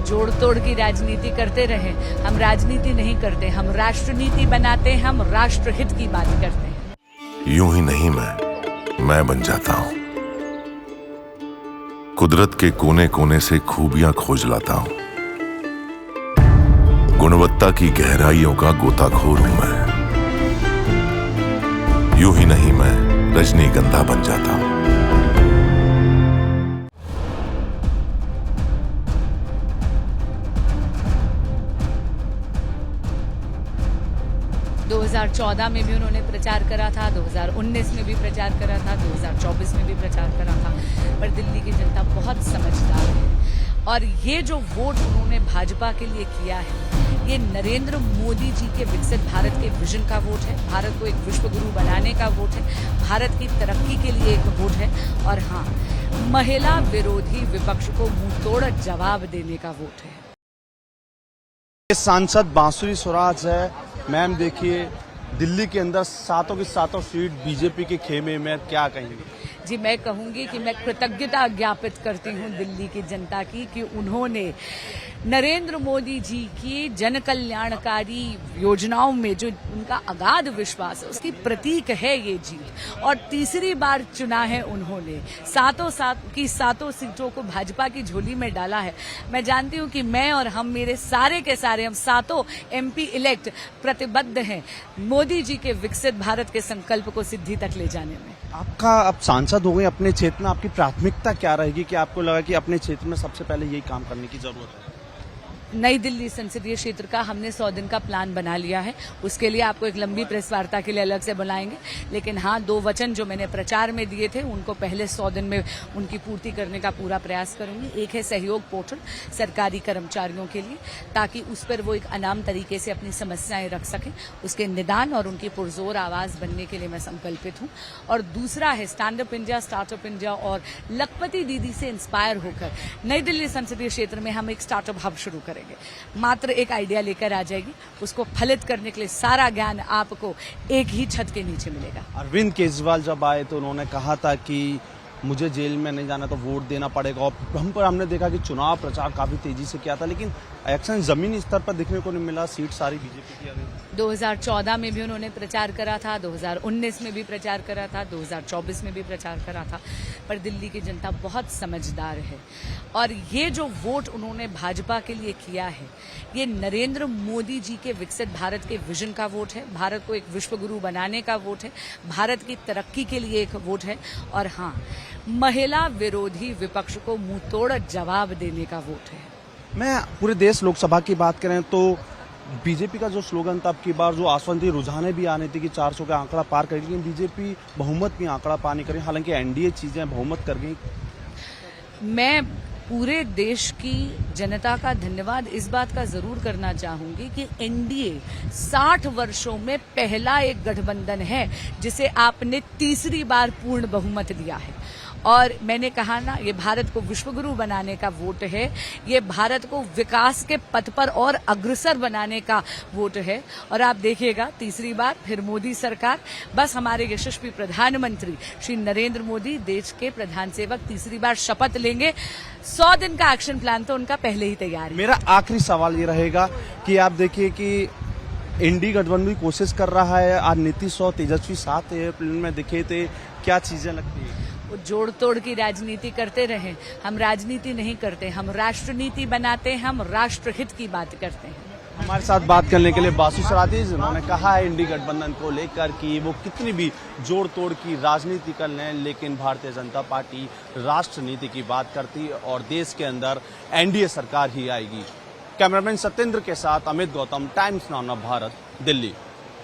जोड़ तोड़ की राजनीति करते रहे। हम राजनीति नहीं करते, हम राष्ट्रनीति बनाते हैं, हम राष्ट्रहित की बात करते हैं। यूं ही नहीं मैं बन जाता हूं। कुदरत के कोने कोने से खूबियां खोज लाता हूं। गुणवत्ता की गहराइयों का गोताखोर हूं मैं। यूं ही नहीं मैं रजनीगंधा बन जाता हूं। 2014 में भी उन्होंने प्रचार करा था, 2019 में भी प्रचार करा था, 2024 में भी प्रचार करा था। पर दिल्ली की जनता बहुत समझदार है और ये जो वोट उन्होंने भाजपा के लिए किया है, ये नरेंद्र मोदी जी के विकसित भारत के विजन का वोट है। भारत को एक विश्व गुरु बनाने का वोट है। भारत की तरक्की के लिए एक वोट है। और हाँ, महिला विरोधी विपक्ष को मुंहतोड़ जवाब देने का वोट है। सांसद बांसुरी स्वराज है। मैम देखिए, दिल्ली के अंदर सातों की सातों सीट बीजेपी के खेमे में, क्या कहेंगे? जी, मैं कहूंगी कि मैं कृतज्ञता ज्ञापित करती हूं दिल्ली की जनता की कि उन्होंने नरेंद्र मोदी जी की जन कल्याणकारी योजनाओं में जो उनका अगाध विश्वास है, उसकी प्रतीक है ये जीत। और तीसरी बार चुना है उन्होंने, सातों सीटों को भाजपा की झोली में डाला है। मैं जानती हूं कि मैं और हम, मेरे सारे के सारे, हम सातों एमपी इलेक्ट प्रतिबद्ध हैं मोदी जी के विकसित भारत के संकल्प को सिद्धि तक ले जाने में। आपका अब सांसद हो गए अपने क्षेत्र में, आपकी प्राथमिकता क्या रहेगी कि आपको लगा कि अपने क्षेत्र में सबसे पहले यही काम करने की जरूरत है? नई दिल्ली संसदीय क्षेत्र का हमने 100 दिन का प्लान बना लिया है। उसके लिए आपको एक लंबी प्रेस वार्ता के लिए अलग से बुलाएंगे। लेकिन हाँ, 2 वचन जो मैंने प्रचार में दिए थे, उनको पहले 100 दिन में उनकी पूर्ति करने का पूरा प्रयास करूंगी। एक है सहयोग पोर्टल सरकारी कर्मचारियों के लिए, ताकि उस पर वो एक अनाम तरीके से अपनी समस्याएं रख सकें। उसके निदान और उनकी पुरजोर आवाज बनने के लिए मैं संकल्पित हूं। और दूसरा है stand up India, startup India और लखपति दीदी से इंस्पायर होकर नई दिल्ली संसदीय क्षेत्र में हम एक स्टार्टअप हब शुरू करेंगे। मात्र एक आइडिया लेकर आ जाएगी, उसको फलित करने के लिए सारा ज्ञान आपको एक ही छत के नीचे मिलेगा। अरविंद केजरीवाल जब आए तो उन्होंने कहा था कि मुझे जेल में नहीं जाना तो वोट देना पड़ेगा। और हमने देखा कि चुनाव प्रचार काफी तेजी से किया था, लेकिन एक्शन जमीनी स्तर पर देखने को नहीं मिला। सीट सारी बीजेपी की आ गई। 2014 में भी उन्होंने प्रचार करा था, 2019 में भी प्रचार करा था, 2024 में भी प्रचार करा था। पर दिल्ली की जनता बहुत समझदार है और ये जो वोट उन्होंने भाजपा के लिए किया है, ये नरेंद्र मोदी जी के विकसित भारत के विजन का वोट है। भारत को एक विश्व गुरु बनाने का वोट है। भारत की तरक्की के लिए एक वोट है। और हाँ, महिला विरोधी विपक्ष को मुंहतोड़ जवाब देने का वोट है। मैं पूरे देश लोकसभा की बात करें तो बीजेपी का जो स्लोगन था, अब की बार जो आसवन थी, रुझाने भी आने थी कि 400 का आंकड़ा पार करेगी, लेकिन बीजेपी बहुमत में आंकड़ा पार नहीं करी। हालांकि एनडीए चीजें बहुमत कर गई। मैं पूरे देश की जनता का धन्यवाद इस बात का जरूर करना चाहूंगी कि एनडीए 60 वर्षों में पहला एक गठबंधन है जिसे आपने तीसरी बार पूर्ण बहुमत दिया है। और मैंने कहा ना, ये भारत को विश्वगुरु बनाने का वोट है। ये भारत को विकास के पथ पर और अग्रसर बनाने का वोट है। और आप देखिएगा, तीसरी बार फिर मोदी सरकार। बस हमारे यशस्वी प्रधानमंत्री श्री नरेंद्र मोदी देश के प्रधान सेवक तीसरी बार शपथ लेंगे। 100 दिन का एक्शन प्लान तो उनका पहले ही तैयार है। मेरा आखिरी सवाल ये रहेगा कि आप देखिए कि एनडीए गठबंधन की कोशिश कर रहा है। आज नीतीश और तेजस्वी साथ एयरप्लेन में दिखे थे, क्या चीजें लगती है? वो जोड़ तोड़ की राजनीति करते रहे। हम राजनीति नहीं करते, हम राष्ट्रनीति बनाते हैं, हम राष्ट्रहित की बात करते हैं। हमारे साथ बात करने के लिए बासु सराती, जिन्होंने कहा है एनडीए गठबंधन को लेकर कि वो कितनी भी जोड़ तोड़ की राजनीति कर लें, लेकिन भारतीय जनता पार्टी राष्ट्रनीति की बात करती है और देश के अंदर एनडीए सरकार ही आएगी। कैमरामैन सत्येंद्र के साथ अमित गौतम, टाइम्स नाउ भारत, दिल्ली।